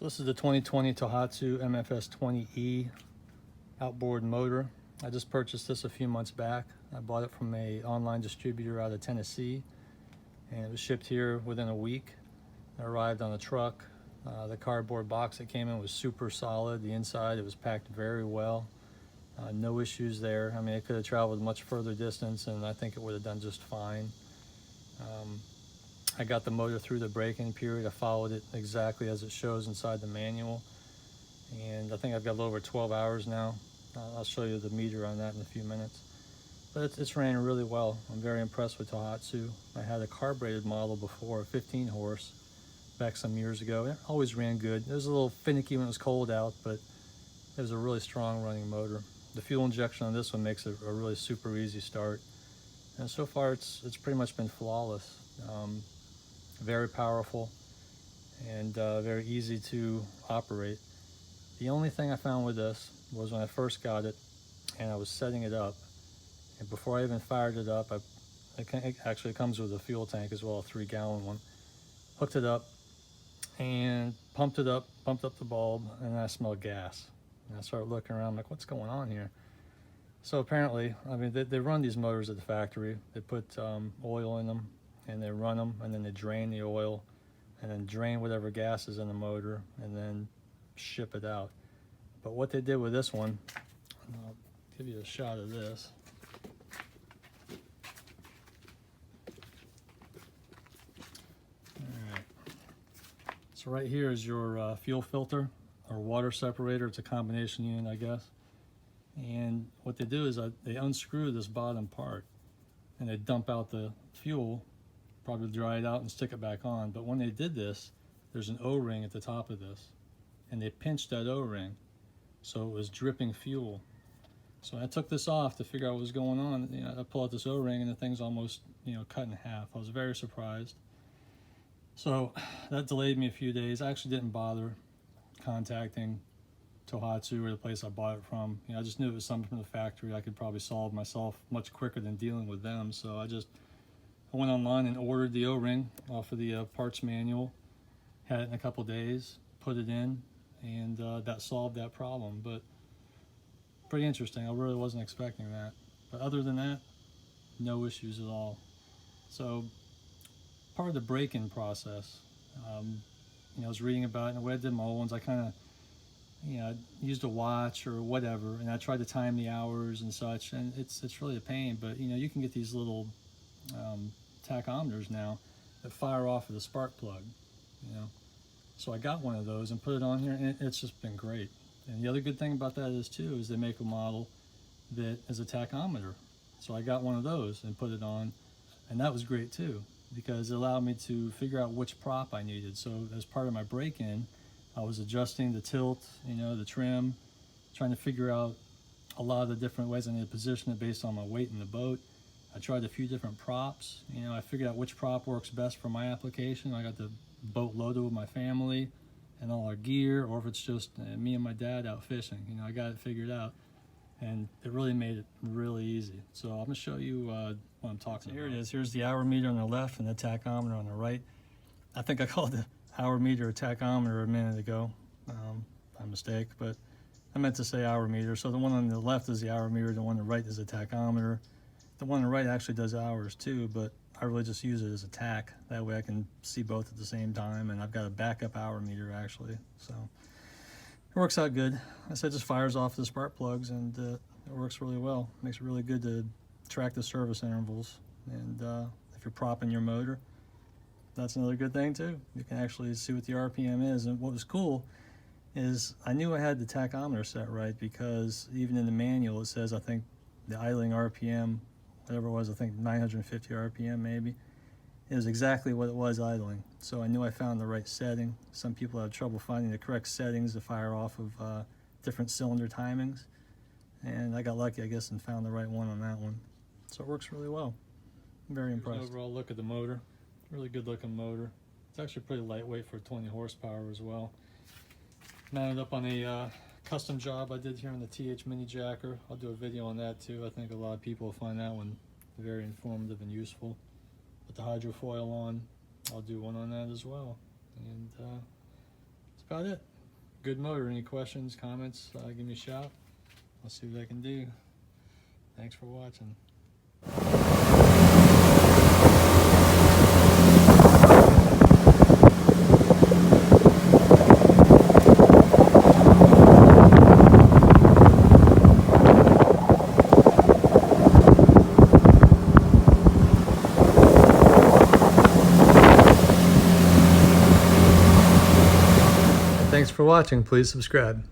So this is the 2020 Tohatsu MFS 20E outboard motor. I just purchased this a few months back. I bought it from a online distributor out of Tennessee, and it was shipped here within a week. It arrived on a truck. The cardboard box that came in was super solid. The inside, it was packed very well. No issues there. I mean, it could have traveled much further distance, and I think it would have done just fine. I got the motor through the break-in period. I followed it exactly as it shows inside the manual, and I think I've got a little over 12 hours now. I'll show you the meter on that in a few minutes. But it's ran really well. I'm very impressed with Tohatsu. I had a carbureted model before, a 15 horse, back some years ago. It always ran good. It was a little finicky when it was cold out, but it was a really strong running motor. The fuel injection on this one makes it a really super easy start. And so far it's pretty much been flawless. Very powerful and very easy to operate. The only thing I found with this was when I first got it and I was setting it up, and before I even fired it up, it actually comes with a fuel tank as well, a 3-gallon one. Hooked it up and pumped up the bulb, and I smelled gas. And I started looking around like, what's going on here? So apparently, I mean, they run these motors at the factory. They put oil in them, and they run them, and then they drain the oil, and then drain whatever gas is in the motor, and then ship it out. But what they did with this one, I'll give you a shot of this. All right. So right here is your fuel filter or water separator. It's a combination unit, I guess. And what they do is they unscrew this bottom part, and they dump out the fuel, probably dry it out and stick it back on. But when they did this, there's an O-ring at the top of this, and they pinched that O-ring, so it was dripping fuel. So I took this off to figure out what was going on. You know, I pull out this O-ring, and the thing's almost, cut in half. I was very surprised. So that delayed me a few days. I actually didn't bother contacting Tohatsu or the place I bought it from. I just knew it was something from the factory I could probably solve myself much quicker than dealing with them. So I went online and ordered the O-ring off of the parts manual, had it in a couple days, put it in, and that solved that problem. But pretty interesting. I really wasn't expecting that. But other than that, no issues at all. So part of the break-in process, I was reading about it, and the way I did my old ones, I kind of used a watch or whatever, and I tried to time the hours and such, and it's really a pain. But you can get these little tachometers now that fire off of the spark plug. So I got one of those and put it on here, and it's just been great. And the other good thing about that is they make a model that is a tachometer. So I got one of those and put it on, and that was great too, because it allowed me to figure out which prop I needed. So as part of my break-in, I was adjusting the tilt, the trim, trying to figure out a lot of the different ways I need to position it based on my weight in the boat. I tried a few different props. I figured out which prop works best for my application. I got the boat loaded with my family and all our gear, or if it's just me and my dad out fishing. I got it figured out, and it really made it really easy. So I'm gonna show you what I'm talking about. Here it is. Here's the hour meter on the left and the tachometer on the right. I think I called the hour meter or tachometer a minute ago by mistake, but I meant to say hour meter. So the one on the left is the hour meter, the one on the right is the tachometer. The one on the right actually does hours too, but I really just use it as a tack. That way I can see both at the same time, and I've got a backup hour meter actually. So it works out good. I said, just fires off the spark plugs, and it works really well. Makes it really good to track the service intervals. And if you're propping your motor, that's another good thing too. You can actually see what the RPM is. And what was cool is I knew I had the tachometer set right, because even in the manual it says, I think the idling RPM, whatever it was, I think 950 RPM maybe, is exactly what it was idling. So I knew I found the right setting. Some people have trouble finding the correct settings to fire off of different cylinder timings, and I got lucky, I guess, and found the right one on that one. So it works really well. I'm very impressed. Overall look at the motor. Really good looking motor. It's actually pretty lightweight for 20 horsepower as well. Mounted up on a custom job I did here on the TH Mini Jacker. I'll do a video on that too. I think a lot of people will find that one very informative and useful. Put the hydrofoil on. I'll do one on that as well. And that's about it. good motor. Any questions, comments, give me a shout. I'll see what I can do. Thanks for watching. Thanks for watching. Please subscribe.